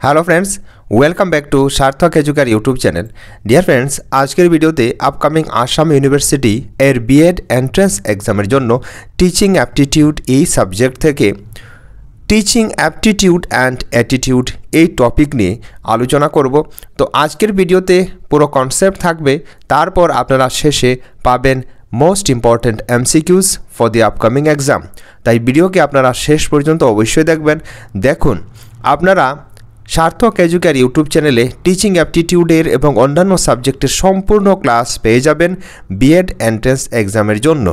Hello friends, welcome back to Sarthak Educare YouTube channel. Dear friends, आजकेर भिडियोते upcoming Assam University এর BEd entrance এক্সামের জন্য টিচিং অ্যাপটিটিউড এই সাবজেক্ট থেকে টিচিং অ্যাপটিটিউড অ্যান্ড অ্যাটিটিউড এই টপিক নিয়ে আলোচনা করব। তো আজকের ভিডিওতে পুরো কনসেপ্ট থাকবে, তারপর আপনারা শেষে পাবেন most important MCQs for the upcoming exam. তাই ভিডিওকে আপনারা শেষ পর্যন্ত অবশ্যই দেখবেন। দেখুন, আপনারা সার্থক এজুকেয়ার ইউটিউব চ্যানেলে টিচিং অ্যাপটিটিউডের এবং অন্যান্য সাবজেক্টের সম্পূর্ণ ক্লাস পেয়ে যাবেন বিএড এন্ট্রান্স এক্সামের জন্য।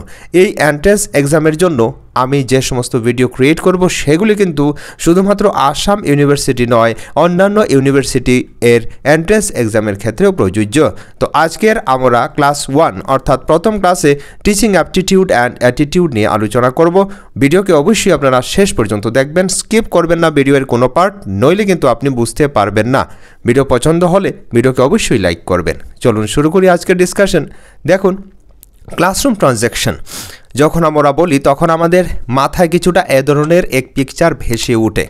এই এন্ট্রান্স এক্সামের জন্য আমি যে সমস্ত ভিডিও ক্রিয়েট করব সেগুলি কিন্তু শুধুমাত্র আসাম ইউনিভার্সিটি নয়, অন্যান্য ইউনিভার্সিটি এর এন্ট্রান্স এক্সামের ক্ষেত্রেও প্রযোজ্য। তো আজকের আমরা ক্লাস 1 অর্থাৎ প্রথম ক্লাসে টিচিং অ্যাপটিটিউড অ্যান্ড অ্যাটিটিউড নিয়ে আলোচনা করব। ভিডিওকে অবশ্যই আপনারা শেষ পর্যন্ত দেখবেন, স্কিপ করবেন না ভিডিওর কোনো পার্ট, নইলে কিন্তু আপনি বুঝতে পারবেন না। ভিডিও পছন্দ হলে ভিডিওকে অবশ্যই লাইক করবেন। চলুন শুরু করি আজকের ডিসকাশন। দেখুন, ক্লাসরুম ট্রানজ্যাকশন যখন আমরা বলি তখন আমাদের মাথায় কিছুটা এ ধরনের এক পিকচার ভেসে ওঠে,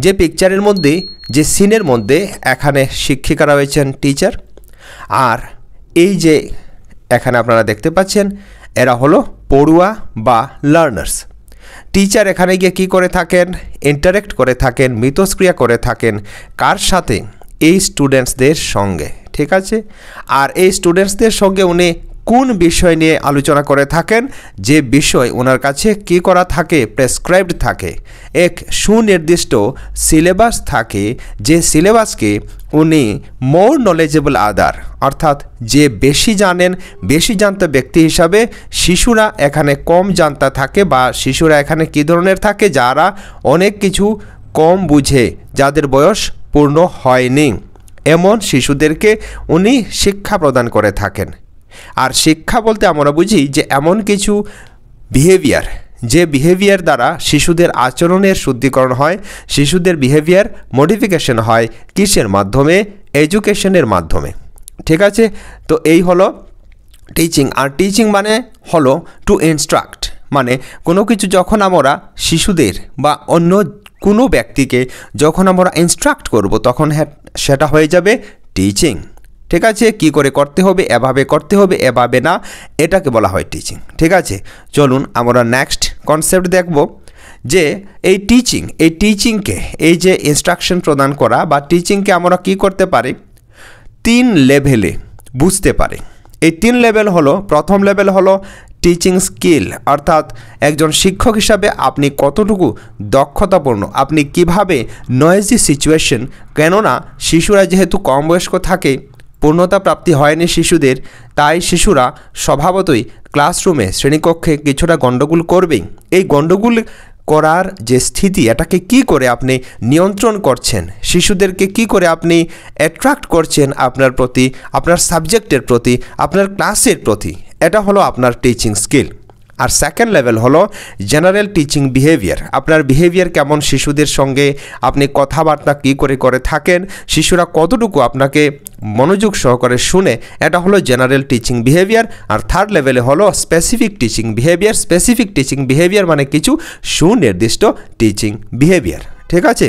যে পিকচারের মধ্যে যে সিনের মধ্যে এখানে শিক্ষিকারা রয়েছেন টিচার, আর এই যে এখানে আপনারা দেখতে পাচ্ছেন এরা হলো পড়ুয়া বা লার্নার্স। টিচার এখানে গিয়ে কী করে থাকেন? ইন্টারেক্ট করে থাকেন, মিথস্ক্রিয়া করে থাকেন কার সাথে? এই স্টুডেন্টসদের সঙ্গে, ঠিক আছে। আর এই স্টুডেন্টসদের সঙ্গে উনি কোন বিষয় নিয়ে আলোচনা করে থাকেন? যে বিষয় ওনার কাছে কি করা থাকে? প্রেসক্রাইবড থাকে, এক সুনির্দিষ্ট সিলেবাস থাকে, যে সিলেবাসকে উনি মোর নলেজেবল আদার অর্থাৎ যে বেশি জানেন, বেশি জানতা ব্যক্তি হিসাবে শিশুরা এখানে কম জানতা থাকে, বা শিশুরা এখানে কী ধরনের থাকে? যারা অনেক কিছু কম বুঝে, যাদের বয়স পূর্ণ হয়নি, এমন শিশুদেরকে উনি শিক্ষা প্রদান করে থাকেন। আর শিক্ষা বলতে আমরা বুঝি যে এমন কিছু বিহেভিয়ার, যে বিহেভিয়ার দ্বারা শিশুদের আচরণের শুদ্ধিকরণ হয়, শিশুদের বিহেভিয়ার মডিফিকেশন হয় কিসের মাধ্যমে? এডুকেশনের মাধ্যমে, ঠিক আছে। তো এই হলো টিচিং। আর টিচিং মানে হলো টু ইনস্ট্রাক্ট, মানে কোনো কিছু যখন আমরা শিশুদের বা অন্য কোনো ব্যক্তিকে যখন আমরা ইনস্ট্রাক্ট করব তখন সেটা হয়ে যাবে টিচিং, ঠিক আছে। কি করে করতে হবে? এভাবে করতে হবে, এভাবে না, এটাকে বলা হয় টিচিং, ঠিক আছে। চলুন আমরা নেক্সট কনসেপ্ট দেখব, যে এই টিচিংকে এই যে ইনস্ট্রাকশন প্রদান করা বা টিচিংকে আমরা কি করতে পারি? 3 লেভেলে বুঝতে পারি। এই 3 লেভেল হলো, প্রথম লেভেল হলো টিচিং স্কিল, অর্থাৎ একজন শিক্ষক হিসাবে আপনি কতটুকু দক্ষতাপূর্ণ, আপনি কিভাবে নয়েজি সিচুয়েশন, কেননা শিশুরা যেহেতু কম বয়স্ক থাকে, পূর্ণতা প্রাপ্তি হয়নি শিশুদের, তাই শিশুরা স্বভাবতই ক্লাসরুমে শ্রেণীকক্ষে কিছুটা গণ্ডগোল করবেই। এই গণ্ডগোল করার যে স্থিতি, এটাকে কি করে আপনি নিয়ন্ত্রণ করছেন? শিশুদেরকে কি করে আপনি অ্যাট্রাক্ট করছেন আপনার প্রতি, আপনার সাবজেক্টের প্রতি, আপনার ক্লাসের প্রতি, এটা হলো আপনার টিচিং স্কিল। আর সেকেন্ড লেভেল হলো জেনারেল টিচিং বিহেভিয়ার। আপনার বিহেভিয়ার কেমন শিশুদের সঙ্গে, আপনি কথাবার্তা কী করে থাকেন, শিশুরা কতটুকু আপনাকে মনোযোগ সহকারে শুনে, এটা হলো জেনারেল টিচিং বিহেভিয়ার। আর থার্ড লেভেলে হলো specific teaching behaviour. Specific teaching behaviour মানে কিছু সুনির্দিষ্ট টিচিং বিহেভিয়ার, ঠিক আছে।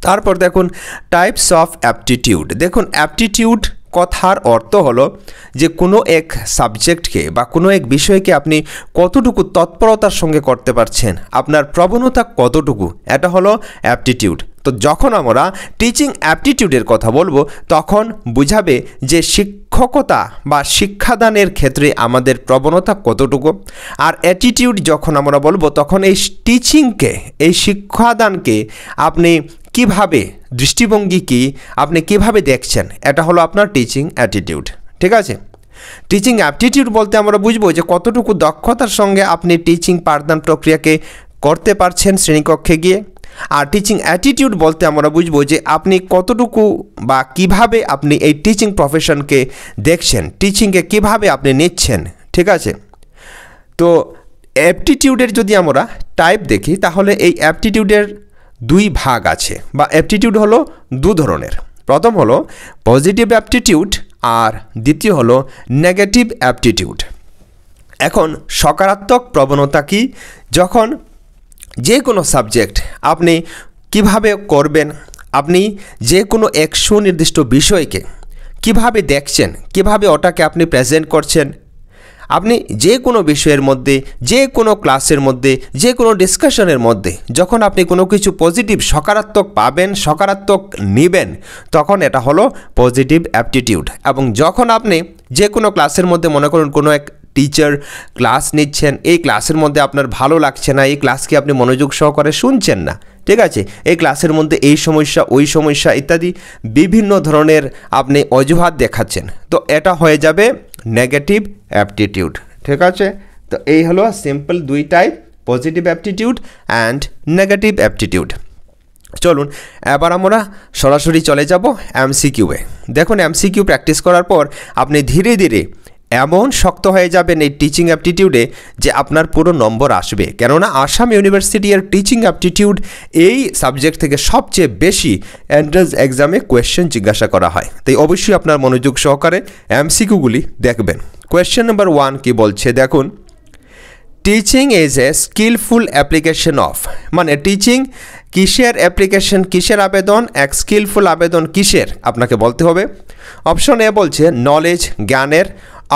তারপর দেখুন টাইপস অফ অ্যাপটিটিউড। দেখুন, অ্যাপটিটিউড কথার অর্থ হলো যে কোনো এক সাবজেক্টকে বা কোনো এক বিষয়কে আপনি কতটুকু তৎপরতার সঙ্গে করতে পারছেন, আপনার প্রবণতা কতটুকু, এটা হলো অ্যাপটিটিউড। তো যখন আমরা টিচিং অ্যাপটিটিউডের কথা বলবো তখন বুঝাবে যে শিক্ষকতা বা শিক্ষাদানের ক্ষেত্রে আমাদের প্রবণতা কতটুকু। আর অ্যাটিটিউড যখন আমরা বলবো তখন এই টিচিংকে, এই শিক্ষাদানকে আপনি কিভাবে, দৃষ্টিভঙ্গি কি, আপনি কিভাবে দেখছেন, এটা হলো আপনার টিচিং অ্যাটিটিউড, ঠিক আছে। টিচিং অ্যাপটিটিউড বলতে আমরা বুঝবো যে কতটুকু দক্ষতার সঙ্গে আপনি টিচিং পাঠদান প্রক্রিয়াকে করতে পারছেন শ্রেণীকক্ষে গিয়ে। আর টিচিং অ্যাটিটিউড বলতে আমরা বুঝবো যে আপনি কতটুকু বা কিভাবে আপনি এই টিচিং প্রফেশনকে দেখছেন, টিচিংকে কিভাবে আপনি নিচ্ছেন, ঠিক আছে। তো অ্যাপটিটিউডের যদি আমরা টাইপ দেখি তাহলে এই অ্যাপটিটিউডের 2 ভাগ আছে, বা অ্যাপটিটিউড হলো 2 ধরনের। প্রথম হলো পজিটিভ অ্যাপটিটিউড আর দ্বিতীয় হলো নেগেটিভ অ্যাপটিটিউড। এখন সকারাত্মক প্রবণতা কি? যখন যে কোনো সাবজেক্ট আপনি কিভাবে করবেন, আপনি যে কোনো এক সুনির্দিষ্ট বিষয়কে কিভাবে দেখছেন, কিভাবে ওটাকে আপনি প্রেজেন্ট করছেন। আপনি যে কোনো বিষয়ের মধ্যে, যে কোনো ক্লাসের মধ্যে, যে কোনো ডিসকাশনের মধ্যে যখন আপনি কোনো কিছু পজিটিভ সকারাত্মক পাবেন, সকারাত্মক নেবেন, তখন এটা হলো পজিটিভ অ্যাপটিটিউড। এবং যখন আপনি যে কোনো ক্লাসের মধ্যে মনে করুন কোনো এক টিচার ক্লাস নিচ্ছেন, এই ক্লাসের মধ্যে আপনার ভালো লাগছে না, এই ক্লাসকে আপনি মনোযোগ সহকারে শুনছেন না, ঠিক আছে, এই ক্লাসের মধ্যে এই সমস্যা ওই সমস্যা ইত্যাদি বিভিন্ন ধরনের আপনি অজুহাত দেখাচ্ছেন, তো এটা হয়ে যাবে নেগেটিভ অ্যাপটিটিউড। ঠিক আছে, তো এই হলো সিম্পল দুই type, positive aptitude and negative aptitude. চলুন এবার আমরা সরাসরি চলে যাব এমসিকিউয়ে। দেখুন এমসিকিউ প্র্যাকটিস করার পর আপনি ধীরে ধীরে এমন শক্ত হয়ে যাবেন এই টিচিং অ্যাপটিটিউডে যে আপনার পুরো নম্বর আসবে। কেননা আসাম ইউনিভার্সিটি এর টিচিং অ্যাপটিটিউড এই সাবজেক্ট থেকে সবচেয়ে বেশি এন্ট্রান্স এক্সামে কোয়েশ্চেন জিজ্ঞাসা করা হয়। তাই অবশ্যই আপনার মনোযোগ সহকারে এমসিকিউগুলি দেখবেন। কোয়েশ্চেন নাম্বার 1 কি বলছে দেখুন, teaching is a skilful application of, মানে টিচিং কিসের অ্যাপ্লিকেশন, কিসের আবেদন, এক স্কিলফুল আবেদন কিসের আপনাকে বলতে হবে। অপশন এ বলছে নলেজ জ্ঞানের,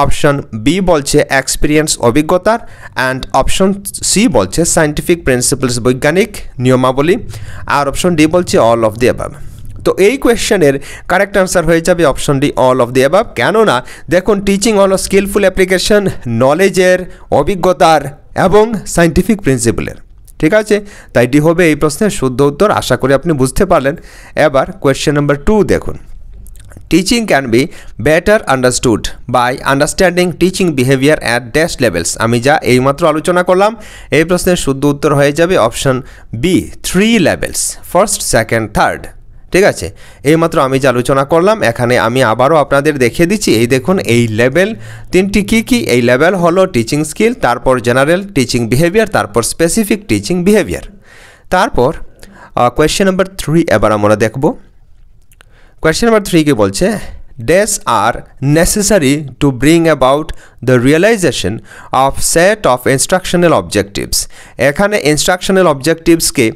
অপশন বি বলছে এক্সপিরিয়েন্স অভিজ্ঞতার, অ্যান্ড অপশন সি বলছে সায়েন্টিফিক প্রিন্সিপালস বৈজ্ঞানিক নিয়মাবলী, আর অপশন ডি বলছে অল অফ দি অ্যাবাভ। তো এই কোয়েশ্চেনের কারেক্ট আনসার হয়ে যাবে option D all of the above. কেননা দেখুন টিচিং হলো স্কিলফুল অ্যাপ্লিকেশন নলেজের, অভিজ্ঞতার এবং সায়েন্টিফিক প্রিন্সিপালের। ঠিক আছে, তাই ডি হবে এই প্রশ্নের শুদ্ধ উত্তর। আশা করি আপনি বুঝতে পারলেন। এবার কোয়েশ্চেন নাম্বার 2 দেখুন, teaching can be better understood by understanding teaching behaviour at dash levels. আমি যা এইমাত্র আলোচনা করলাম এই প্রশ্নের শুদ্ধ উত্তর হয়ে যাবে option B 3 levels, first second third. ঠিক আছে, এইমাত্র আমি যে আলোচনা করলাম এখানে আমি আবারও আপনাদের দেখিয়ে দিচ্ছি। এই দেখুন এই লেভেল তিনটি কী কী, এই লেভেল হলো টিচিং স্কিল, তারপর জেনারেল টিচিং বিহেভিয়ার, তারপর স্পেসিফিক টিচিং বিহেভিয়ার। তারপর কোয়েশ্চেন নাম্বার 3 এবার আমরা দেখব। কোয়েশ্চেন নাম্বার 3 কি বলছে, dash are necessary to bring about the realisation of set of instructional objectives. এখানে ইনস্ট্রাকশনাল অবজেক্টিভসকে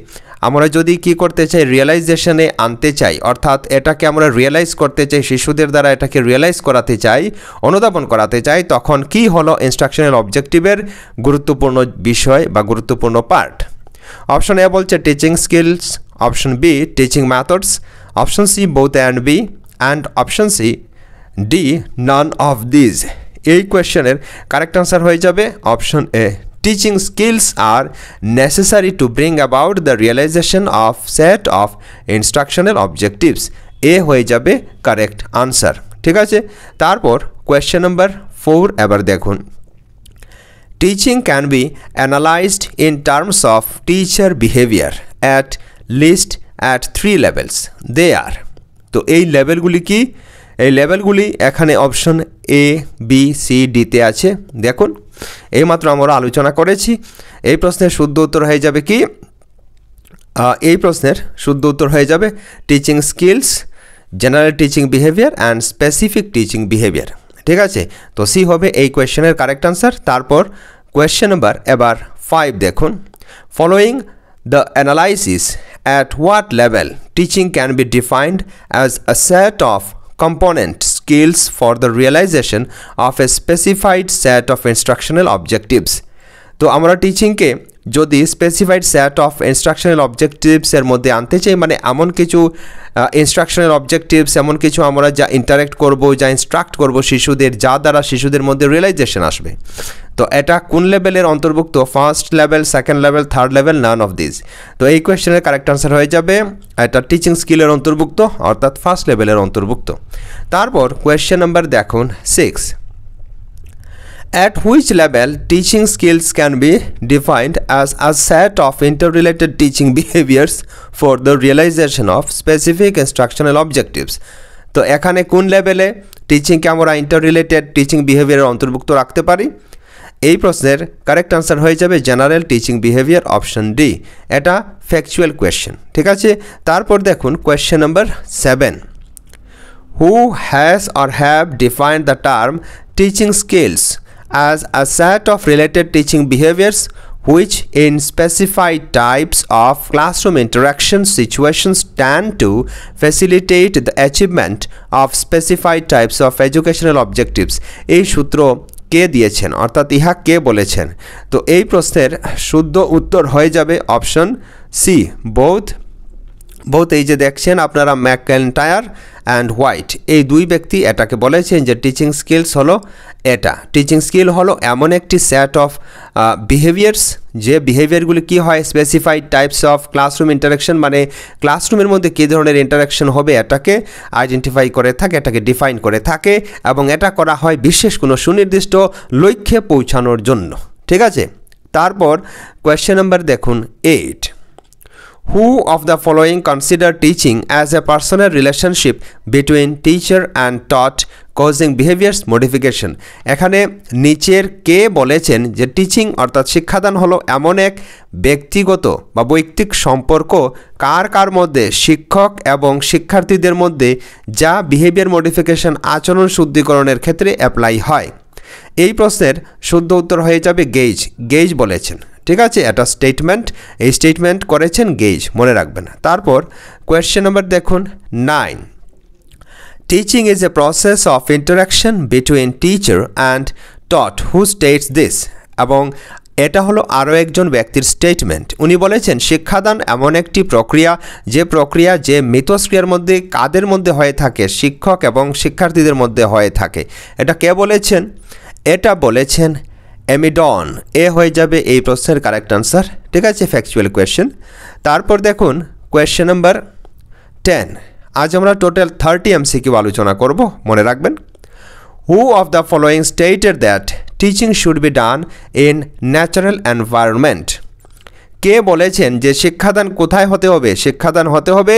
আমরা যদি কি করতে চাই, রিয়েলাইজেশনে আনতে চাই, অর্থাৎ এটাকে আমরা রিয়েলাইজ করতে চাই, শিশুদের দ্বারা এটাকে রিয়েলাইজ করাতে চাই, অনুধাবন করাতে চাই, তখন কি হলো ইনস্ট্রাকশনাল অবজেক্টিভের গুরুত্বপূর্ণ বিষয় বা গুরুত্বপূর্ণ পার্ট। অপশন এ বলছে teaching skills, option B teaching methods, option C both and B, and option C D none of these. এই কোয়েশ্চেনের কারেক্ট আনসার হয়ে যাবে option A, teaching skills are necessary to bring about the realisation of set of instructional objectives. A হয়ে যাবে correct answer. ঠিক আছে, তারপর question number 4 এবার দেখুন, teaching can be analysed in terms of teacher behaviour at least at 3 levels they are. তো এই লেভেলগুলি কি, এই লেভেলগুলি এখানে অপশন এ বি সি ডিতে আছে। দেখুন এইমাত্র আমরা আলোচনা করেছি। এই প্রশ্নের শুদ্ধ উত্তর হয়ে যাবে কি, এই প্রশ্নের শুদ্ধ উত্তর হয়ে যাবে teaching skills, general teaching behaviour and specific teaching behaviour. ঠিক আছে, তো সি হবে এই কোয়েশ্চেনের কারেক্ট আনসার। তারপর কোয়েশ্চেন নাম্বার এবার 5 দেখুন, following the analysis at what level teaching can be defined as a set of component skills for the realization of a specified set of instructional objectives। তো আমরা টিচিংকে যদি specified set of instructional অবজেক্টিভসের মধ্যে আনতে চাই, মানে এমন কিছু ইনস্ট্রাকশনাল অবজেক্টিভস, এমন কিছু আমরা যা ইন্টারেক্ট করব, যা ইনস্ট্রাক্ট করব শিশুদের, যা দ্বারা শিশুদের মধ্যে রিয়েলাইজেশন আসবে, তো এটা কোন লেভেলের অন্তর্ভুক্ত, first level, second level, third level, none of this. তো এই কোয়েশ্চেনের কারেক্ট আনসার হয়ে যাবে এটা টিচিং স্কিলের অন্তর্ভুক্ত, অর্থাৎ ফার্স্ট লেভেলের অন্তর্ভুক্ত। তারপর কোয়েশ্চেন নাম্বার দেখুন 6, at which level teaching skills can be defined as a set of interrelated teaching behaviors for the realization of specific instructional objectives। তো এখানে কোন লেভেলে টিচিংকে আমরা ইন্টাররিলেটেড টিচিং বিহেভিয়ারের অন্তর্ভুক্ত রাখতে পারি? এই প্রশ্নের কারেক্ট আনসার হয়ে যাবে general teaching behaviour, option D. এটা ফ্যাকচুয়াল কোয়েশ্চেন। ঠিক আছে, তারপর দেখুন question number 7, who has or have defined the term teaching skills as a set of related teaching behaviors which in specified types of classroom interaction situations tend to facilitate the achievement of specified types of educational objectives. এই সূত্র কে দিয়েছেন অর্থাৎ ইহা কে বলেছেন? তো এই প্রশ্নের শুদ্ধ উত্তর হয়ে যাবে অপশন সি, বোথ। এই যে দেখছেন আপনারা ম্যাকইন্টায়ার অ্যান্ড হোয়াইট, এই দুই ব্যক্তি এটাকে বলেছেন যে টিচিং স্কিলস হলো এটা। টিচিং স্কিল হলো এমন একটি সেট অফ বিহেভিয়ার্স, যে বিহেভিয়ারগুলি কী হয়, specified types of classroom interaction, মানে ক্লাসরুমের মধ্যে কী ধরনের ইন্টারাকশন হবে এটাকে আইডেন্টিফাই করে থাকে, এটাকে ডিফাইন করে থাকে, এবং এটা করা হয় বিশেষ কোনো সুনির্দিষ্ট লক্ষ্যে পৌঁছানোর জন্য। ঠিক আছে, তারপর কোয়েশ্চেন নাম্বার দেখুন 8, Who of the following consider teaching as a personal relationship between teacher and taught causing behaviors modification? এখানে নিচের কে বলেছেন যে টিচিং অর্থাৎ শিক্ষাদান হলো এমন এক ব্যক্তিগত বা বৈয়ক্তিক সম্পর্ক কার মধ্যে, শিক্ষক এবং শিক্ষার্থীদের মধ্যে, যা বিহেভিয়ার মডিফিকেশন আচরণ শুদ্ধিকরণের ক্ষেত্রে অ্যাপ্লাই হয়। এই প্রশ্নের শুদ্ধ উত্তর হয়ে যাবে গেজ বলেছেন। ঠিক আছে, এটা স্টেটমেন্ট, এই স্টেটমেন্ট করেছেন গেজ, মনে রাখবেন। তারপর কোয়েশ্চেন নাম্বার দেখুন 9, teaching is a process of interaction between teacher and taught who states this, এবং এটা হলো আরও একজন ব্যক্তির স্টেটমেন্ট। উনি বলেছেন শিক্ষাদান এমন একটি প্রক্রিয়া যে মিথস্ক্রিয়ার মধ্যে কাদের মধ্যে হয়ে থাকে, শিক্ষক এবং শিক্ষার্থীদের মধ্যে হয়ে থাকে। এটা কে বলেছেন? এটা বলেছেন এমিডন। এ হয়ে যাবে এই প্রশ্নের কারেক্ট আনসার। ঠিক আছে, ফ্যাকচুয়াল কোয়েশ্চেন। তারপর দেখুন কোয়েশ্চেন নাম্বার 10, আজ আমরা টোটাল 30 MCQ আলোচনা করব, মনে রাখবেন। Who of the following stated that teaching should be done in natural environment? কে বলেছেন যে শিক্ষাদান কোথায় হতে হবে? শিক্ষাদান হতে হবে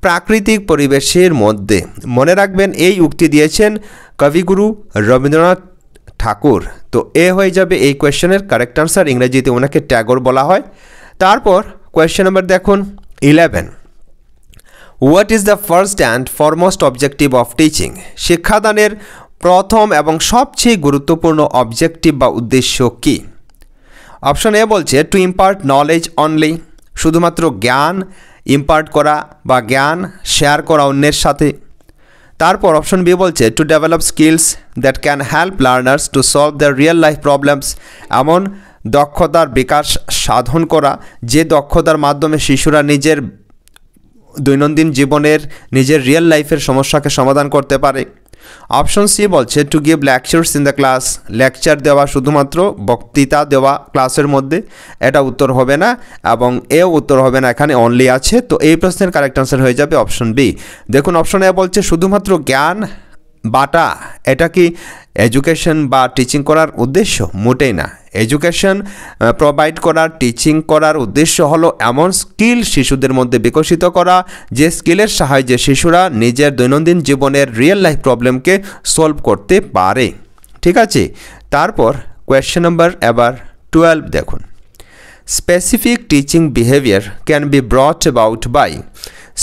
প্রাকৃতিক পরিবেশের মধ্যে। মনে রাখবেন এই উক্তি দিয়েছেন কবিগুরু রবীন্দ্রনাথ ঠাকুর। তো এ হয়ে যাবে এই কোয়েশ্চেনের কারেক্ট আনসার, ইংরেজিতে ওনাকে ট্যাগর বলা হয়। তারপর কোয়েশ্চেন নাম্বার দেখুন 11, what is the first and foremost objective of teaching? শিক্ষাদানের প্রথম এবং সবচেয়ে গুরুত্বপূর্ণ অবজেক্টিভ বা উদ্দেশ্য কী? অপশন এ বলছে টু ইম্পার্ট নলেজ অনলি, শুধুমাত্র জ্ঞান ইম্পার্ট করা বা জ্ঞান শেয়ার করা অন্যের সাথে। তারপর অপশন বি বলছে to develop skills that can help learners to solve their real life problems, এমন দক্ষতার বিকাশ সাধন করা যে দক্ষতার মাধ্যমে শিশুরা নিজের দৈনন্দিন জীবনের নিজের রিয়েল লাইফের সমস্যাকে সমাধান করতে পারে। অপশন সি বলছে to give lectures in the class, lecture দেওয়া, শুধুমাত্র বক্তৃতা দেওয়া ক্লাসের মধ্যে। এটা উত্তর হবে না এবং এও উত্তর হবে না, এখানে অনলি আছে। তো এই প্রশ্নের কারেক্ট আনসার হয়ে যাবে অপশন বি। দেখুন অপশন এ বলছে শুধুমাত্র জ্ঞান বাটা, এটা কি এডুকেশন বা টিচিং করার উদ্দেশ্য? মোটেই না। এডুকেশন প্রোভাইড করার, টিচিং করার উদ্দেশ্য হলো এমন স্কিল শিশুদের মধ্যে বিকশিত করা যে স্কিলের সাহায্যে শিশুরা নিজের দৈনন্দিন জীবনের রিয়েল লাইফ প্রবলেমকে সলভ করতে পারে। ঠিক আছে, তারপর কোয়েশ্চেন নাম্বার এবার 12 দেখুন, specific teaching behaviour can be brought about by.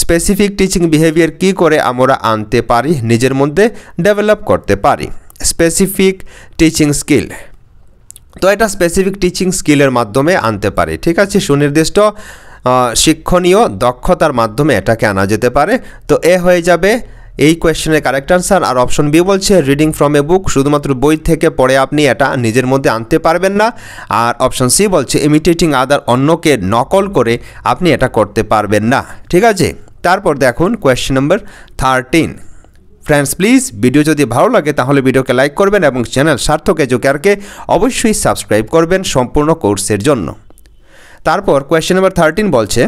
Specific teaching behaviour কী করে আমরা আনতে পারি, নিজের মধ্যে ডেভেলপ করতে পারি? স্পেসিফিক টিচিং স্কিল, তো এটা স্পেসিফিক টিচিং স্কিলের মাধ্যমে আনতে পারে। ঠিক আছে, সুনির্দিষ্ট শিক্ষণীয় দক্ষতার মাধ্যমে এটাকে আনা যেতে পারে। তো এ হয়ে যাবে এই কোয়েশ্চেনের কারেক্ট আনসার। আর অপশন বি বলছে রিডিং ফ্রম এ বুক, শুধুমাত্র বই থেকে পড়ে আপনি এটা নিজের মধ্যে আনতে পারবেন না। আর অপশন সি বলছে ইমিটেটিং আদার, অন্যকে নকল করে আপনি এটা করতে পারবেন না। ঠিক আছে, তারপর দেখুন question number 13। Friends please, video যদি ভালো লাগে তাহলে ভিডিওকে লাইক করবেন এবং চ্যানেল সার্থক এডুকেয়ারকে অবশ্যই সাবস্ক্রাইব করবেন সম্পূর্ণ কোর্সের জন্য। তারপর কোয়েশ্চেন নাম্বার 13 বলছে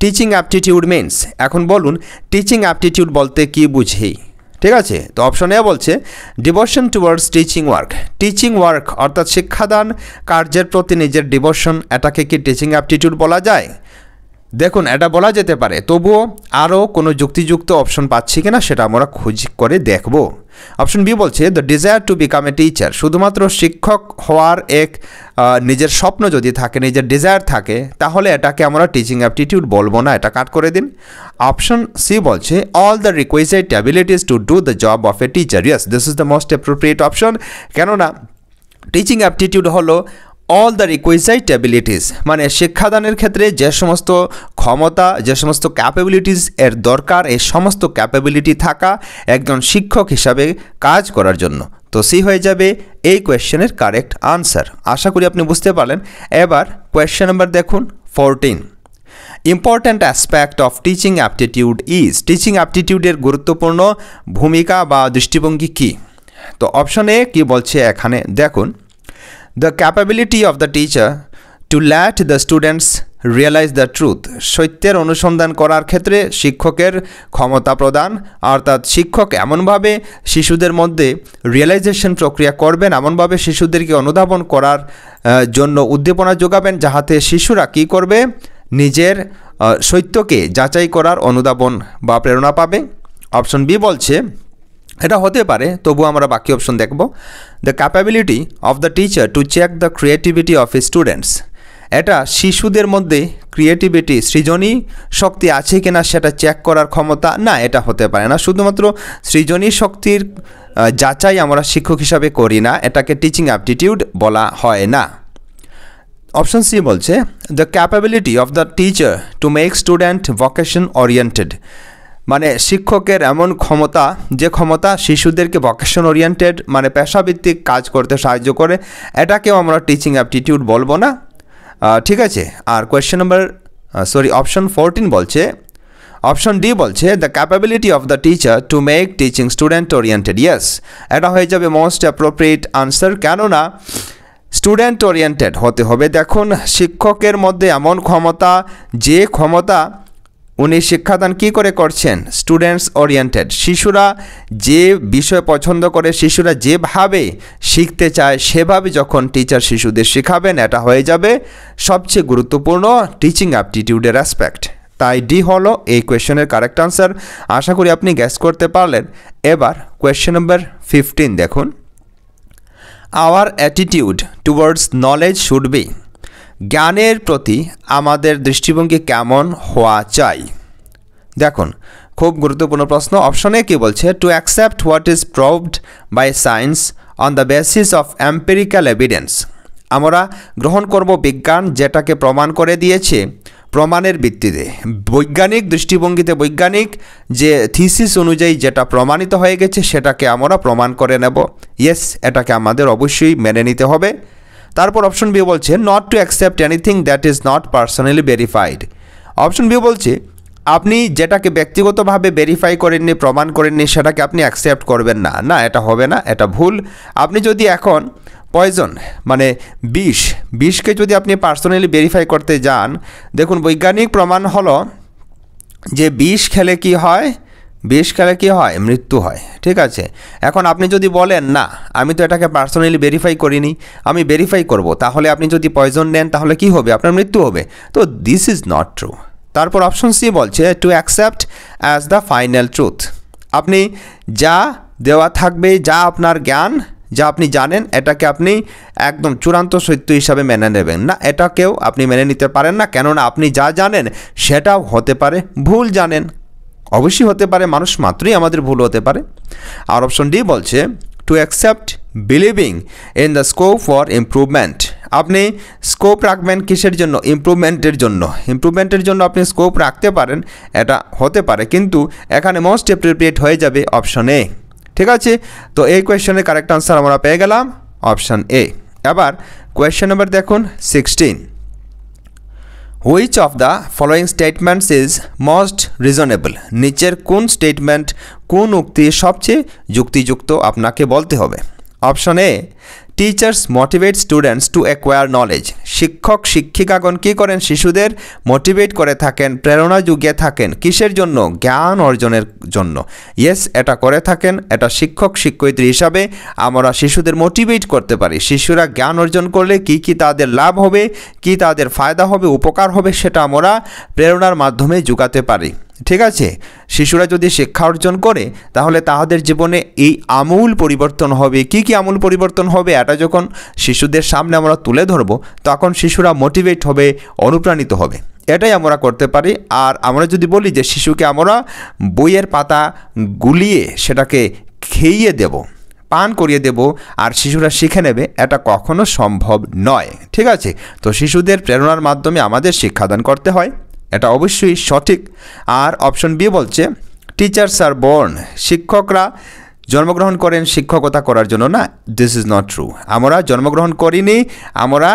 টিচিং অ্যাপটিটিউড মিনস। এখন বলুন টিচিং অ্যাপটিটিউড বলতে কি বুঝি? ঠিক আছে, তো অপশন এ বলছে devotion towards teaching work. Teaching work অর্থাৎ শিক্ষাদান কার্যের প্রতি নিজের ডিভোশন, এটাকে কি টিচিং অ্যাপটিটিউড বলা যায়? দেখুন এটা বলা যেতে পারে, তবুও আরও কোনো যুক্তিযুক্ত অপশন পাচ্ছি কিনা সেটা আমরা খোঁজ করে দেখব। অপশন বি বলছে the desire to become a teacher. শুধুমাত্র শিক্ষক হওয়ার এক নিজের স্বপ্ন যদি থাকে, নিজের ডিজায়ার থাকে, তাহলে এটাকে আমরা টিচিং অ্যাপটিটিউড বলবো না, এটা কাট করে দিন। অপশন সি বলছে all the required abilities to do the job of a teacher. Yes, this is the most appropriate option. কেননা টিচিং অ্যাপটিটিউড হলো অল দ্য রিকুইজাইট অ্যাবিলিটিস, মানে শিক্ষাদানের ক্ষেত্রে যে সমস্ত ক্ষমতা, যে সমস্ত ক্যাপাবিলিটিস এর দরকার, এই সমস্ত ক্যাপাবিলিটি থাকা একজন শিক্ষক হিসাবে কাজ করার জন্য। তো সি হয়ে যাবে এই কোয়েশ্চেনের কারেক্ট আনসার। আশা করি আপনি বুঝতে পারলেন। এবার কোয়েশ্চেন নাম্বার দেখুন 14। Important aspect of teaching aptitude is, teaching অ্যাপটিটিউডের গুরুত্বপূর্ণ ভূমিকা বা দৃষ্টিভঙ্গি কী? তো অপশন এ কী বলছে এখানে দেখুন, the capability of the teacher to let the students realise the truth, সত্যের অনুসন্ধান করার ক্ষেত্রে শিক্ষকের ক্ষমতা প্রদান, অর্থাৎ শিক্ষক এমনভাবে শিশুদের মধ্যে রিয়েলাইজেশন প্রক্রিয়া করবেন, এমনভাবে শিশুদেরকে অনুধাবন করার জন্য উদ্দীপনা যোগাবেন, যাহাতে শিশুরা কী করবে, নিজের সত্যকে যাচাই করার অনুধাবন বা প্রেরণা পাবে। অপশন বি বলছে এটা হতে পারে, তবু আমরা বাকি অপশন দেখব। The capability of the teacher to check the creativity of students, এটা শিশুদের মধ্যে ক্রিয়েটিভিটি, সৃজনী শক্তি আছে কিনা সেটা চেক করার ক্ষমতা, না এটা হতে পারে না। শুধুমাত্র সৃজনী শক্তির যাচাই আমরা শিক্ষক হিসাবে করি না, এটাকে টিচিং অ্যাপটিটিউড বলা হয় না। অপশন সি বলছে the capability of the teacher to make student vocation oriented, মানে শিক্ষকের এমন ক্ষমতা, যে ক্ষমতা শিশুদেরকে ভোকেশন ওরিয়েন্টেড মানে পেশাভিত্তিক কাজ করতে সাহায্য করে, এটাকেও আমরা টিচিং অ্যাপটিটিউড বলবো না। ঠিক আছে। আর কোয়েশ্চেন নাম্বার অপশন 14 বলছে, অপশন ডি বলছে the capability of the teacher to make teaching student oriented. Yes, এটা হয়ে যাবে মোস্ট অ্যাপ্রোপ্রিয়েট আনসার, কেননা স্টুডেন্ট ওরিয়েন্টেড হতে হবে। দেখুন শিক্ষকের মধ্যে এমন ক্ষমতা, যে ক্ষমতা উনি শিক্ষাদান কী করে করছেন, স্টুডেন্টস ওরিয়েন্টেড, শিশুরা যে বিষয় পছন্দ করে, শিশুরা যেভাবে শিখতে চায় সেভাবে যখন টিচার শিশুদের শেখাবেন, এটা হয়ে যাবে সবচেয়ে গুরুত্বপূর্ণ টিচিং অ্যাপটিটিউডের অ্যাসপেক্ট। তাই ডি হলো এই কোয়েশ্চেনের কারেক্ট আনসার। আশা করি আপনি গ্যাস করতে পারলেন। এবার কোয়েশ্চেন নাম্বার 15 দেখুন, our attitude towards knowledge should be, জ্ঞানের প্রতি আমাদের দৃষ্টিভঙ্গি কেমন হওয়া চাই? দেখুন খুব গুরুত্বপূর্ণ প্রশ্ন। অপশনে কি বলছে, to accept what is proved by science on the basis of empirical evidence, আমরা গ্রহণ করব বিজ্ঞান যেটাকে প্রমাণ করে দিয়েছে প্রমাণের ভিত্তিতে, বৈজ্ঞানিক দৃষ্টিভঙ্গিতে, বৈজ্ঞানিক যে থিসিস অনুযায়ী যেটা প্রমাণিত হয়ে গেছে সেটাকে আমরা প্রমাণ করে নেব। ইয়েস, এটাকে আমাদের অবশ্যই মেনে নিতে হবে। তারপর অপশন বি বলছে not to accept anything that is not personally verified. Option B বলছে আপনি যেটাকে ব্যক্তিগতভাবে ভেরিফাই করেননি, প্রমাণ করেননি, সেটাকে আপনি অ্যাকসেপ্ট করবেন না। না, এটা হবে না, এটা ভুল। আপনি যদি এখন পয়জন মানে বিষকে যদি আপনি পার্সোনালি ভেরিফাই করতে যান, দেখুন বৈজ্ঞানিক প্রমাণ হলো যে বিষ খেলে কি হয়, বিষ খেলে কি হয়, মৃত্যু হয়। ঠিক আছে। এখন আপনি যদি বলেন না আমি তো এটাকে পার্সোনালি ভেরিফাই করিনি, আমি ভেরিফাই করব, তাহলে আপনি যদি পয়জন নেন তাহলে কি হবে, আপনার মৃত্যু হবে। তো দিস ইজ নট ট্রু। তারপর অপশন সি বলছে to accept as the final truth, আপনি যা দেওয়া থাকবে, যা আপনার জ্ঞান, যা আপনি জানেন, এটাকে আপনি একদম চূড়ান্ত সত্য হিসাবে মেনে নেবেন না, এটাকেও আপনি মেনে নিতে পারেন না। কেননা আপনি যা জানেন সেটাও হতে পারে ভুল জানেন, অবশ্যই হতে পারে, মানুষ মাত্রই আমাদের ভুল হতে পারে। আর অপশন ডি বলছে to accept believing in the scope for improvement, আপনি স্কোপ রাখবেন কিসের জন্য, ইমপ্রুভমেন্টের জন্য। ইমপ্রুভমেন্টের জন্য আপনি স্কোপ রাখতে পারেন, এটা হতে পারে, কিন্তু এখানে মোস্ট অ্যাপ্রোপ্রিয়েট হয়ে যাবে অপশন এ। ঠিক আছে। তো এই কোয়েশ্চেনের কারেক্ট আনসার আমরা পেয়ে গেলাম অপশন এ। এবার কোয়েশ্চেন নাম্বার দেখুন 16, which of the following statements is most reasonable, নিচের কোন স্টেটমেন্ট, কোন উক্তি সবচেয়ে যুক্তিযুক্ত আপনাকে বলতে হবে। Option A, teachers motivate students to acquire knowledge, শিক্ষক শিক্ষিকাগণ কী করেন, শিশুদের মোটিভেট করে থাকেন, প্রেরণা জুগিয়ে থাকেন, কিসের জন্য, জ্ঞান অর্জনের জন্য। ইয়েস, এটা করে থাকেন। এটা শিক্ষক শিক্ষয়িত্রী হিসাবে আমরা শিশুদের মোটিভেট করতে পারি। শিশুরা জ্ঞান অর্জন করলে কি কি তাদের লাভ হবে, কি তাদের ফায়দা হবে, উপকার হবে, সেটা আমরা প্রেরণার মাধ্যমে জোগাতে পারি। ঠিক আছে। শিশুরা যদি শিক্ষা অর্জন করে তাহলে তাদের জীবনে এই আমূল পরিবর্তন হবে। কি কি আমূল পরিবর্তন হবে, এটা যখন শিশুদের সামনে আমরা তুলে ধরব তখন শিশুরা মোটিভেট হবে, অনুপ্রাণিত হবে। এটাই আমরা করতে পারি। আর আমরা যদি বলি যে শিশুকে আমরা বইয়ের পাতা গুলিয়ে সেটাকে খেইয়ে দেব, পান করিয়ে দেব আর শিশুরা শিখে নেবে, এটা কখনো সম্ভব নয়। ঠিক আছে, তো শিশুদের প্রেরণার মাধ্যমে আমাদের শিক্ষাদান করতে হয়, এটা অবশ্যই সঠিক। আর অপশন বি বলছে টিচার্স আর বর্ন, শিক্ষকরা জন্মগ্রহণ করেন শিক্ষকতা করার জন্য না, দিস ইজ নট ট্রু। আমরা জন্মগ্রহণ করিনি, আমরা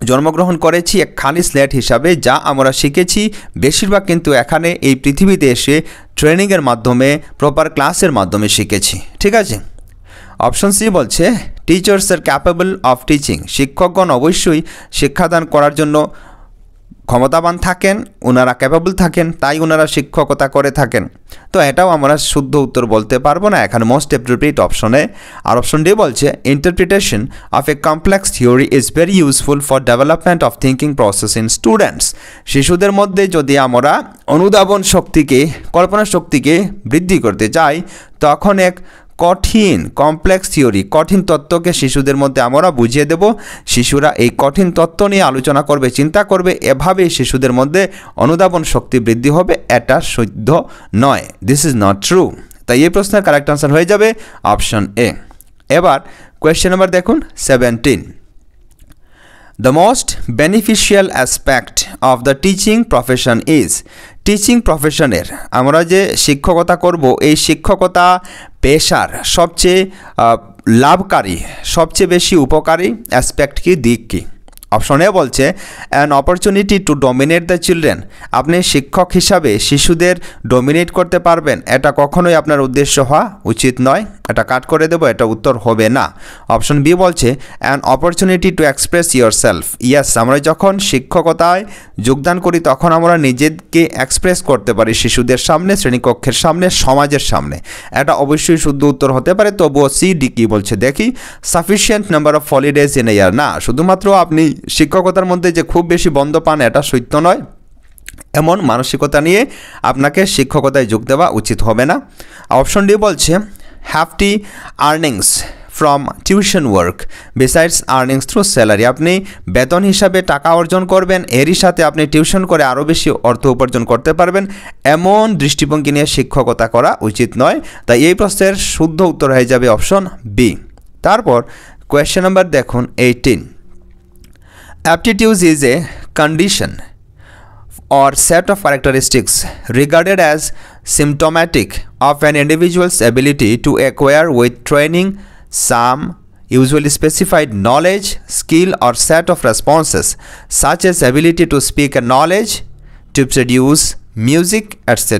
জন্মগ্রহণ করেছি এক খালি স্লেট হিসাবে, যা আমরা শিখেছি বেশিরভাগ কিন্তু এখানে এই পৃথিবীতে এসে ট্রেনিংয়ের মাধ্যমে, প্রপার ক্লাসের মাধ্যমে শিখেছি। ঠিক আছে, অপশন সি বলছে teachers R capable of teaching, শিক্ষকগণ অবশ্যই শিক্ষাদান করার জন্য ক্ষমতাবান থাকেন, ওনারা ক্যাপেবল থাকেন, তাই ওনারা শিক্ষকতা করে থাকেন। তো এটাও আমরা শুদ্ধ উত্তর বলতে পারবো না, এখানে মোস্ট অ্যাপ্রোপ্রিয়েট অপশনে। আর অপশন ডি বলছে interpretation of A complex theory is very useful for development of thinking process in students, শিশুদের মধ্যে যদি আমরা অনুধাবন শক্তিকে, কল্পনা শক্তিকে বৃদ্ধি করতে চাই, তখন এক কঠিন কমপ্লেক্স থিওরি, কঠিন তত্ত্বকে শিশুদের মধ্যে আমরা বুঝিয়ে দেব, শিশুরা এই কঠিন তত্ত্ব নিয়ে আলোচনা করবে, চিন্তা করবে, এভাবেই শিশুদের মধ্যে অনুধাবন শক্তি বৃদ্ধি হবে, এটা শুদ্ধ নয়, দিস ইজ নট ট্রু। তাই এই প্রশ্নের কারেক্ট আনসার হয়ে যাবে অপশন এ। এবার কোয়েশ্চেন নাম্বার দেখুন 17, the most beneficial aspect of the teaching profession is, teaching প্রফেশনের, আমরা যে শিক্ষকতা করব, এই শিক্ষকতা পেশার সবচেয়ে লাভকারী, সবচেয়ে বেশি উপকারী অ্যাসপেক্ট কি, দিক কি? অপশন এ বলছে an opportunity to dominate the children, আপনি শিক্ষক হিসাবে শিশুদের ডমিনেট করতে পারবেন, এটা কখনোই আপনার উদ্দেশ্য হওয়া উচিত নয়, এটা কাট করে দেবো, এটা উত্তর হবে না। অপশন বি বলছে an opportunity to express your self, yes, আমরা যখন শিক্ষকতায় যোগদান করি তখন আমরা নিজেকে এক্সপ্রেস করতে পারি শিশুদের সামনে, শ্রেণীকক্ষের সামনে, সমাজের সামনে, এটা অবশ্যই শুদ্ধ উত্তর হতে পারে। তবুও সি ডি কি বলছে দেখি, sufficient number of holidays in a year, না, শুধুমাত্র আপনি শিক্ষকতার মধ্যে যে খুব বেশি বন্ধ পান এটা সত্য নয়, এমন মানসিকতা নিয়ে আপনাকে শিক্ষকতায় যোগ দেওয়া উচিত হবে না। অপশন ডি বলছে hefty earnings from tuition work besides earnings through salary, আপনি বেতন হিসাবে টাকা অর্জন করবেন, এরই সাথে আপনি টিউশন করে আরও বেশি অর্থ উপার্জন করতে পারবেন, এমন দৃষ্টিভঙ্গি নিয়ে শিক্ষকতা করা উচিত নয়। তাই এই প্রশ্নের শুদ্ধ উত্তর হয়ে যাবে অপশন বি। তারপর কোয়েশ্চেন নাম্বার দেখুন 18, aptitude is a condition or set of characteristics regarded as symptomatic of an individual's ability to acquire with training some usually specified knowledge, skill or set of responses such as ability to speak a knowledge, to produce music, etc.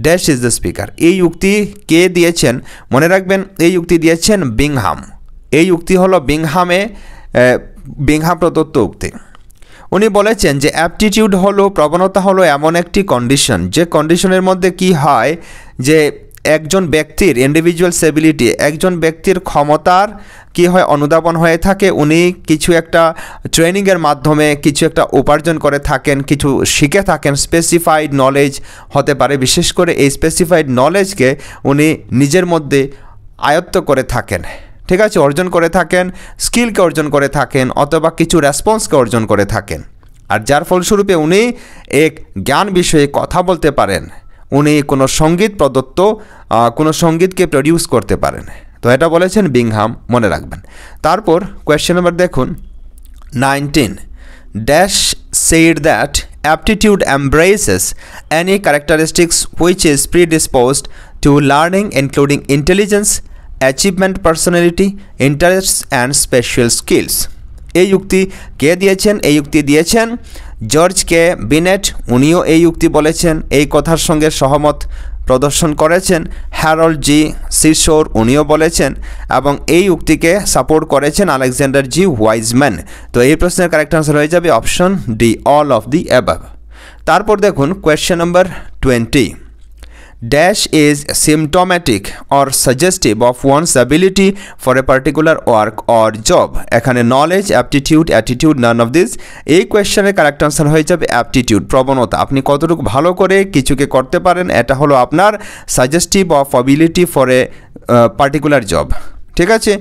Dash is the speaker. এই উক্তি কে দিয়েছেন মনে রাখবেন, এই উক্তি দিয়েছেন Bingham. এই উক্তি হলো বিংহাম প্রদত্ত উক্তি। উনি বলেছেন যে অ্যাপটিটিউড হলো, প্রবণতা হলো এমন একটি কন্ডিশন, যে কন্ডিশনের মধ্যে কি হয় যে একজন ব্যক্তির ইন্ডিভিজুয়ালস এবিলিটি, একজন ব্যক্তির ক্ষমতার কি হয় অনুধাবন হয়ে থাকে, উনি কিছু একটা ট্রেনিংয়ের মাধ্যমে কিছু একটা উপার্জন করে থাকেন, কিছু শিখে থাকেন, স্পেসিফাইড নলেজ হতে পারে, বিশেষ করে এই স্পেসিফাইড নলেজকে উনি নিজের মধ্যে আয়ত্ত করে থাকেন, ঠিক আছে, অর্জন করে থাকেন, স্কিলকে অর্জন করে থাকেন, অথবা কিছু রেসপন্সকে অর্জন করে থাকেন, আর যার ফলস্বরূপে উনি এক জ্ঞান বিষয়ে কথা বলতে পারেন, উনি কোনো সঙ্গীত প্রদত্ত কোনো সঙ্গীতকে প্রডিউস করতে পারেন। তো এটা বলেছেন বিংহাম, মনে রাখবেন। তারপর কোয়েশ্চেন নাম্বার দেখুন 19, dash said that aptitude embraces any characteristics which is predisposed to learning including intelligence, achievement, personality, interests and special skills. এই যুক্তি কে দিয়েছেন? এই যুক্তি দিয়েছেন জর্জ কে বিনেট, উনিও এই যুক্তি বলেছেন, এই কথার সঙ্গে সহমত প্রদর্শন করেছেন হ্যারল্ড জি সিশোর, উনিও বলেছেন, এবং এই যুক্তিকে সাপোর্ট করেছেন আলেকজান্ডার জি ওয়াইজম্যান। তো এই প্রশ্নের কারেক্ট আনসার হয়ে যাবে option D, all of the above. তারপর দেখুন question number 20, dash is symptomatic or suggestive of one's ability for a particular work or job. এখানে knowledge, aptitude, attitude, none of this। এই কোয়েশ্চেনের কারেক্ট আনসার হয়ে যাবে aptitude, প্রবণতা, আপনি কতটুকু ভালো করে কিছুকে করতে পারেন, এটা হলো আপনার suggestive of ability for a particular job, ঠিক আছে।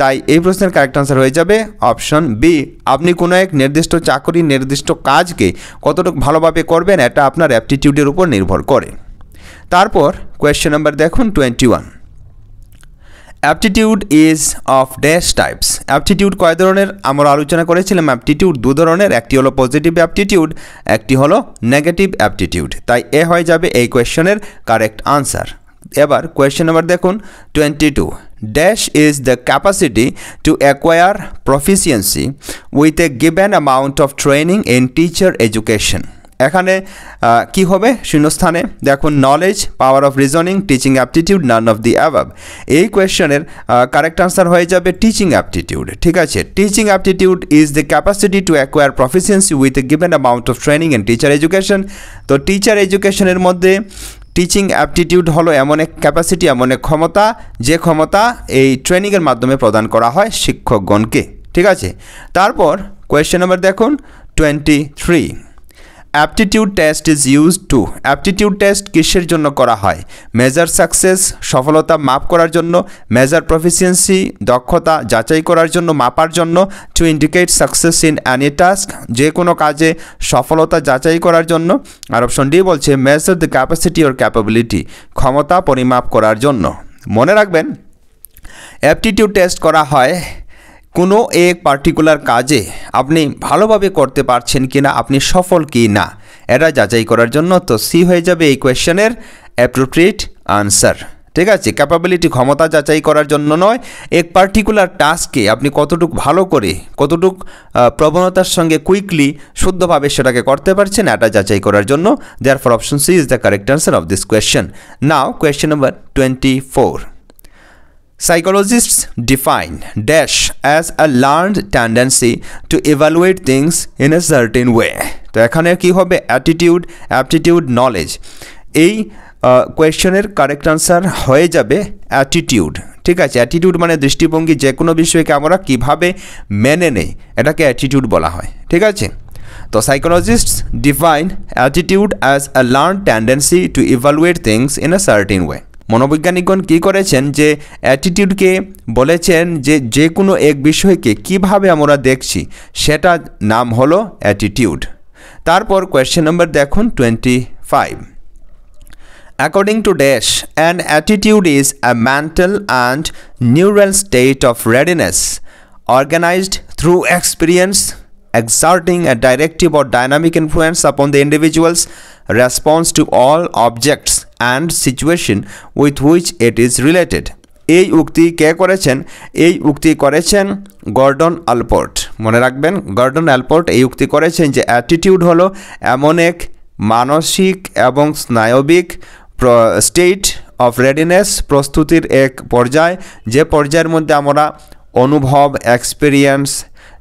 তাই এই প্রশ্নের কারেক্ট আনসার হয়ে যাবে অপশন বি। আপনি কোনো এক নির্দিষ্ট চাকরি, নির্দিষ্ট কাজকে কতটুকু ভালোভাবে করবেন, এটা আপনার অ্যাপটিটিউডের উপর নির্ভর করে। তারপর কোয়েশ্চেন নাম্বার দেখুন 21, aptitude is of dash types. Aptitude কয় ধরনের আমরা আলোচনা করেছিলাম? অ্যাপটিটিউড দু ধরনের, একটি হলো পজিটিভ অ্যাপটিটিউড, একটি হলো নেগেটিভ অ্যাপটিটিউড। তাই এ হয়ে যাবে এই কোয়েশ্চেনের কারেক্ট আনসার। এবার কোয়েশ্চেন নাম্বার দেখুন 22, dash is the capacity to acquire proficiency with a given amount of training in teacher education. এখানে কি হবে শূন্যস্থানে? দেখুন knowledge, power of reasoning, teaching aptitude, none of the above. এই কোয়েশ্চেনের কারেক্ট আনসার হয়ে যাবে টিচিং অ্যাপটিটিউড। ঠিক আছে, teaching aptitude is the capacity to acquire proficiency with a given amount of training in teacher education. তো teacher এডুকেশনের মধ্যে teaching aptitude হলো এমন এক ক্যাপাসিটি, এমন এক ক্ষমতা, যে ক্ষমতা এই ট্রেনিংয়ের মাধ্যমে প্রদান করা হয় শিক্ষকগণকে। ঠিক আছে, তারপর কোয়েশ্চেন নাম্বার দেখুন 23, aptitude test is used to. Aptitude test কিসের জন্য করা হয়? মেজার সাকসেস, সফলতা মাপ করার জন্য, মেজার প্রফিসিয়েন্সি, দক্ষতা যাচাই করার জন্য, মাপার জন্য, to indicate success in Annie task, যে কোনো কাজে সফলতা যাচাই করার জন্য। আর অপশন ডি বলছে measure the capacity or capability, ক্ষমতা পরিমাপ করার জন্য। মনে রাখবেন অ্যাপটিটিউড টেস্ট করা হয় কোনো এক পার্টিকুলার কাজে আপনি ভালোভাবে করতে পারছেন কি না, আপনি সফল কি না, এটা যাচাই করার জন্য। তো সি হয়ে যাবে এই কোয়েশ্চেনের অ্যাপ্রোপ্রিয়েট আনসার। ঠিক আছে, ক্যাপাবিলিটি ক্ষমতা যাচাই করার জন্য নয়, এক পার্টিকুলার টাস্কে আপনি কতটুকু ভালো করে, কতটুকু প্রবণতার সঙ্গে কুইকলি শুদ্ধভাবে সেটাকে করতে পারছেন, এটা যাচাই করার জন্য। Therefore option C is the correct answer of this question. Now question number 24, psychologists define dash as a learned tendency to evaluate things in a certain way. তো এখানে কি হবে? Attitude, aptitude, knowledge. এই কোয়েশ্চেনের কারেক্ট আনসার হয়ে যাবে attitude. ঠিক আছে, অ্যাটিটিউড মানে দৃষ্টিভঙ্গি, যে কোনো বিষয়কে আমরা কিভাবে মেনে নেই, এটাকে অ্যাটিটিউড বলা হয়। ঠিক আছে, তো psychologists define attitude as a learn tendency to evaluate things in a certain way. মনোবৈজ্ঞানিকগণ কী করেছেন যে অ্যাটিটিউডকে বলেছেন যে কোনো এক বিষয়কে কিভাবে আমরা দেখছি, সেটা নাম হলো অ্যাটিটিউড। তারপর কোয়েশ্চেন নাম্বার দেখুন 25, according to dash an attitude is a mental and neural state of readiness organized through experience exerting a directive or dynamic influence upon the individual's response to all objects and situation with which it is related. এই উক্তি কে করেছেন? এই উক্তি করেছেন Gordon আলপোর্ট। মনে রাখবেন Gordon আলপোর্ট এই উক্তি করেছেন যে অ্যাটিটিউড হলো এমন এক মানসিক এবং স্নায়বিক স্টেট অফ রেডিনেস, প্রস্তুতির এক পর্যায়, যে পর্যায়ের মধ্যে আমরা অনুভব, এক্সপিরিয়েন্স,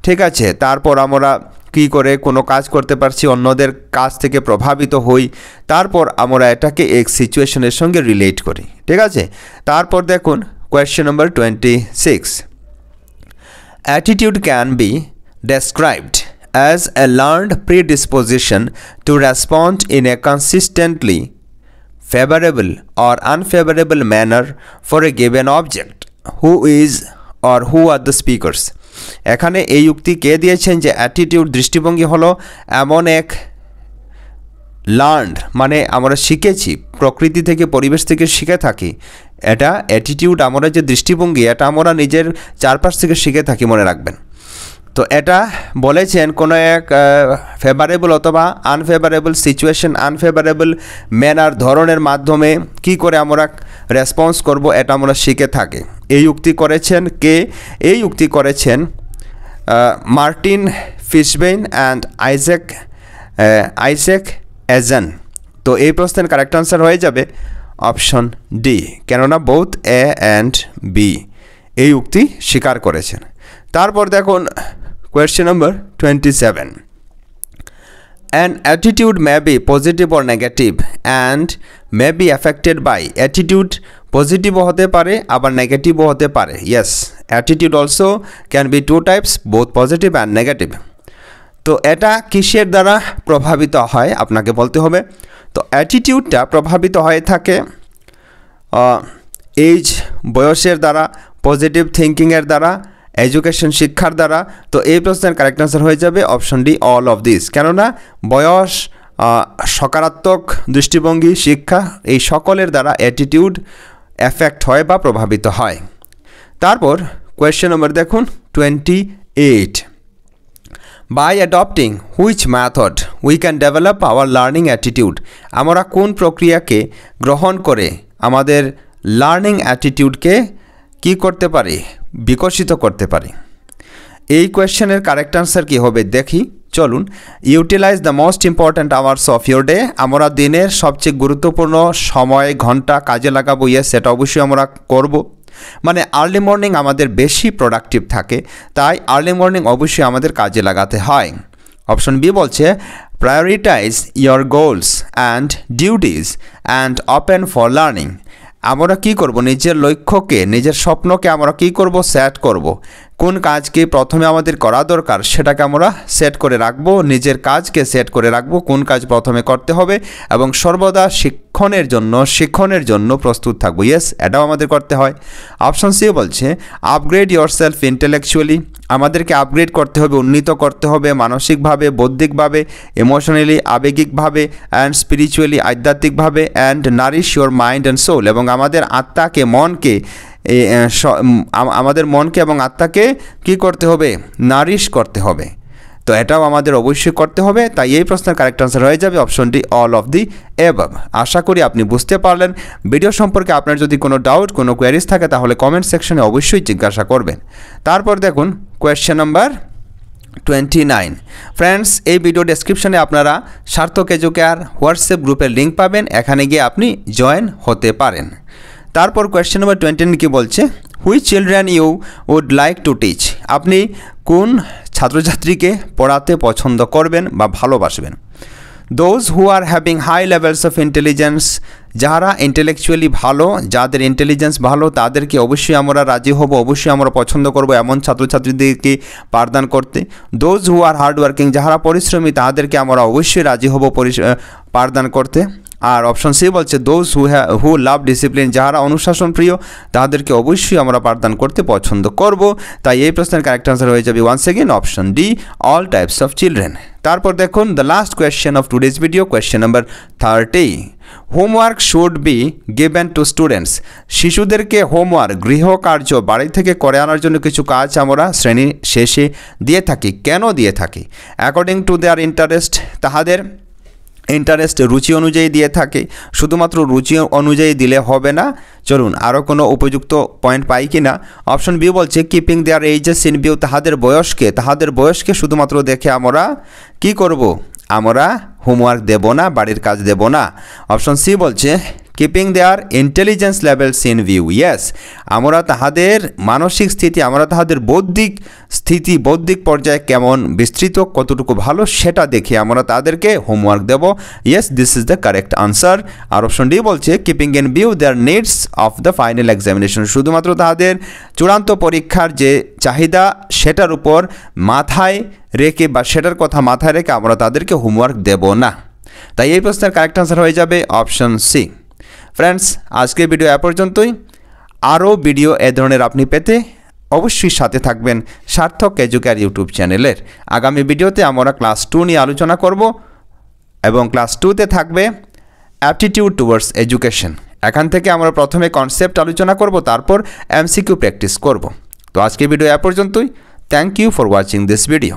ঠিক আছে, তারপর আমরা কী করে কোনো কাজ করতে পারছি, অন্যদের কাছ থেকে প্রভাবিত হই, তারপর আমরা এটাকে এক সিচুয়েশনের সঙ্গে রিলেট করি। ঠিক আছে, তারপর দেখুন question number 26, attitude can be described as a learned predisposition to respond in a consistently favorable or unfavorable manner for a given object. Who is or who are the speakers? এখানে এই উক্তি কে দিয়েছেন যে অ্যাটিটিউড দৃষ্টিভঙ্গি হলো এমন এক learned, মানে আমরা শিখেছি, প্রকৃতি থেকে, পরিবেশ থেকে শিখে থাকি। এটা অ্যাটিটিউড, আমরা যে দৃষ্টিভঙ্গি, এটা আমরা নিজের চারপাশ থেকে শিখে থাকি, মনে রাখবেন। তো এটা বলেছেন কোনো এক ফেভারেবল অথবা আনফেভারেবল সিচুয়েশন, আনফেভারেবল ম্যানার, ধরনের মাধ্যমে কি করে আমরা রেসপন্স করব, এটা আমরা শিখে থাকি। এই উক্তি করেছেন কে? এই উক্তি করেছেন মার্টিন ফিশবেইন অ্যান্ড আইজ্যাক এজেন। তো এই প্রশ্নের কারেক্ট আনসার হয়ে যাবে অপশন ডি, কেননা বোথ এ অ্যান্ড বি এই উক্তি স্বীকার করেছেন। তারপর দেখুন question number 27, an attitude may be positive or negative and may be affected by attitude. পজিটিভও হতে পারে আবার নেগেটিভও হতে পারে। Yes, attitude also can be two types, both positive and negative. তো এটা কিসের দ্বারা প্রভাবিত হয় আপনাকে বলতে হবে। তো অ্যাটিটিউডটা প্রভাবিত হয়ে থাকে এজ, বয়সের দ্বারা, পজিটিভ থিঙ্কিংয়ের দ্বারা, এডুকেশন, শিক্ষার দ্বারা। তো এই প্রশ্নের কারেক্ট আনসার হয়ে যাবে option D, all of this. কেননা বয়স, সকারাত্মক দৃষ্টিভঙ্গি, শিক্ষা, এই সকলের দ্বারা অ্যাটিটিউড এফেক্ট হয় বা প্রভাবিত হয়। তারপর কোয়েশ্চেন নম্বর দেখুন 28, by adopting which method we can develop our learning attitude. আমরা কোন প্রক্রিয়াকে গ্রহণ করে আমাদের লার্নিং অ্যাটিটিউডকে কি করতে পারি, বিকশিত করতে পারি। এই কোয়েশ্চেনের কারেক্ট আনসার কী হবে দেখি, চলুন। Utilise the most important hours of your day. আমরা দিনের সবচেয়ে গুরুত্বপূর্ণ সময় ঘন্টা কাজে লাগাবো, ইয়েস সেটা অবশ্যই আমরা করব। মানে আর্লি মর্নিং আমাদের বেশি প্রোডাক্টিভ থাকে, তাই আর্লি মর্নিং অবশ্যই আমাদের কাজে লাগাতে হয়। অপশন বি বলছে prioritise your goals and duties and open for learning. আমরা কি করব, নিজের লক্ষ্যকে নিজের স্বপ্নকে আমরা কি করব, সেট করব। কোন কাজকে প্রথমে আমাদের করা দরকার সেটাকে আমরা সেট করে রাখবো, নিজের কাজকে সেট করে রাখবো কোন কাজ প্রথমে করতে হবে, এবং সর্বদা শিক্ষণের জন্য প্রস্তুত থাকবো, ইয়েস এটাও আমাদের করতে হয়। অপশন সি বলছে আপগ্রেড ইয়োরসেলফ ইন্টেলেকচুয়ালি। আমাদেরকে আপগ্রেড করতে হবে, উন্নীত করতে হবে মানসিকভাবে, বৌদ্ধিকভাবে, ইমোশনালি আবেগিকভাবে, অ্যান্ড স্পিরিচুয়ালি আধ্যাত্মিকভাবে, and nourish your mind and soul. এবং আমাদের আত্মাকে মনকে এবং আত্মাকে কি করতে হবে, নারিশ করতে হবে। তো এটাও আমাদের অবশ্যই করতে হবে। তাই এই প্রশ্নের কারেক্ট আনসার হয়ে যাবে option D, all of the above. আশা করি আপনি বুঝতে পারলেন। ভিডিও সম্পর্কে আপনার যদি কোনো ডাউট, কোনো কোয়ারিজ থাকে তাহলে কমেন্ট সেকশনে অবশ্যই জিজ্ঞাসা করবেন। তারপর দেখুন কোয়েশ্চেন নাম্বার 29। ফ্রেন্ডস, এই ভিডিও ডেসক্রিপশনে আপনারা সার্থক এডুকেয়ার হোয়াটসঅ্যাপ গ্রুপের লিঙ্ক পাবেন, এখানে গিয়ে আপনি জয়েন হতে পারেন। তারপর কোয়েশ্চেন নাম্বার 29 কি বলছে, which children you would like to teach. আপনি কোন ছাত্রছাত্রীকে পড়াতে পছন্দ করবেন বা ভালোবাসবেন। Those who are having high levels of intelligence. যারা ইন্টেলেকচুয়ালি ভালো, যাদের ইন্টেলিজেন্স ভালো তাদেরকে অবশ্যই আমরা রাজি হব, অবশ্যই আমরা পছন্দ করব এমন ছাত্রছাত্রীদেরকে পাঠদান করতে। Those who are hard working, যারা পরিশ্রমী তাদেরকে আমরা অবশ্যই রাজি হব পাঠদান করতে। আর অপশন সি বলছে দোজ হু লাভ ডিসিপ্লিন, যারা অনুশাসন প্রিয় তাদেরকে অবশ্যই আমরা পাঠদান করতে পছন্দ করব। তাই এই প্রশ্নের কারেক্ট আনসার হয়ে যাবে once again option D, all types of children. তারপর দেখুন the last question of today's video, question number 30। Homework should be given to students. শিশুদেরকে হোমওয়ার্ক, গৃহকার্য বাড়ি থেকে করে আনার জন্য কিছু কাজ আমরা শ্রেণী শেষে দিয়ে থাকি। কেন দিয়ে থাকি? অ্যাকর্ডিং টু দেয়ার ইন্টারেস্ট, তাহাদের ইন্টারেস্ট রুচি অনুযায়ী দিয়ে থাকে। শুধুমাত্র রুচি অনুযায়ী দিলে হবে না, চলুন আরও কোনো উপযুক্ত পয়েন্ট পাই কি না। অপশন বি বলছে keeping their ages in view, তাহাদের বয়সকে শুধুমাত্র দেখে আমরা কি করব, আমরা হোমওয়ার্ক দেব না, বাড়ির কাজ দেব না। অপশন সি বলছে keeping their intelligence levels in view, yes আমরা তাহাদের মানসিক স্থিতি, আমরা তাহাদের বৌদ্ধিক পর্যায়ে কেমন বিস্তৃত, কতটুকু ভালো সেটা দেখে আমরা তাদেরকে হোমওয়ার্ক দেব, yes this is the correct answer. আর অপশন ডি বলছে keeping in view their needs of the final examination, শুধুমাত্র তাদের চূড়ান্ত পরীক্ষার যে চাহিদা সেটার উপর মাথায় রেখে বা সেটার কথা মাথায় রেখে আমরা তাদেরকে হোমওয়ার্ক দেব না। তাই এই প্রশ্নের কারেক্ট আনসার হয়ে যাবে অপশন সি। ফ্রেন্ডস, আজকের ভিডিও এ পর্যন্তই। আরও ভিডিও এ ধরনের আপনি পেতে অবশ্যই সাথে থাকবেন সার্থক এডুকেয়ার ইউটিউব চ্যানেলের। আগামী ভিডিওতে আমরা ক্লাস 2 নিয়ে আলোচনা করব এবং ক্লাস 2তে থাকবে অ্যাপটিটিউড টুয়ার্ডস এডুকেশন। এখান থেকে আমরা প্রথমে কনসেপ্ট আলোচনা করব, তারপর এমসিকিউ প্র্যাকটিস করব। তো আজকের ভিডিও এ পর্যন্তই। Thank you for watching this video.